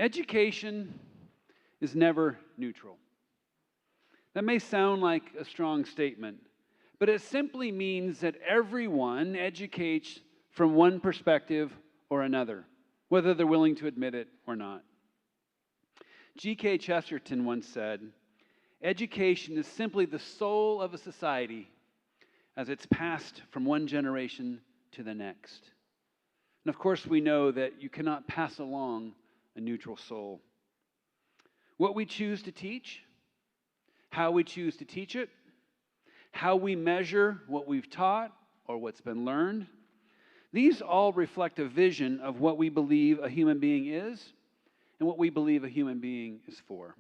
Education is never neutral. That may sound like a strong statement, but it simply means that everyone educates from one perspective or another, whether they're willing to admit it or not. G.K. Chesterton once said, "Education is simply the soul of a society as it's passed from one generation to the next." And of course, we know that you cannot pass along a neutral soul. What we choose to teach, how we choose to teach it, how we measure what we've taught or what's been learned, these all reflect a vision of what we believe a human being is and what we believe a human being is for.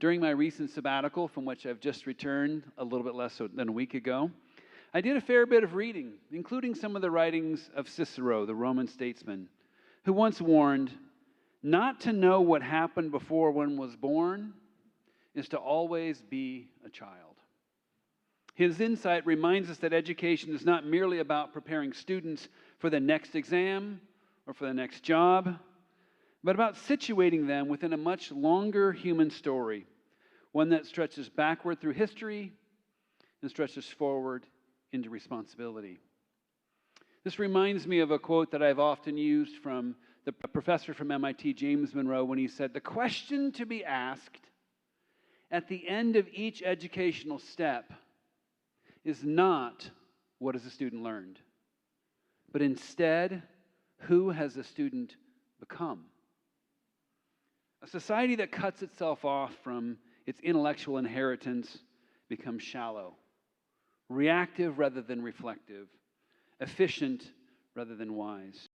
During my recent sabbatical, from which I've just returned a little bit less than a week ago, I did a fair bit of reading, including some of the writings of Cicero, the Roman statesman, who once warned, "Not to know what happened before one was born is to always be a child." His insight reminds us that education is not merely about preparing students for the next exam or for the next job, but about situating them within a much longer human story, one that stretches backward through history and stretches forward into responsibility. This reminds me of a quote that I've often used from the professor from MIT, James Monroe, when he said, "The question to be asked at the end of each educational step is not what has the student learned, but instead, who has the student become?" A society that cuts itself off from its intellectual inheritance becomes shallow, reactive rather than reflective, efficient rather than wise.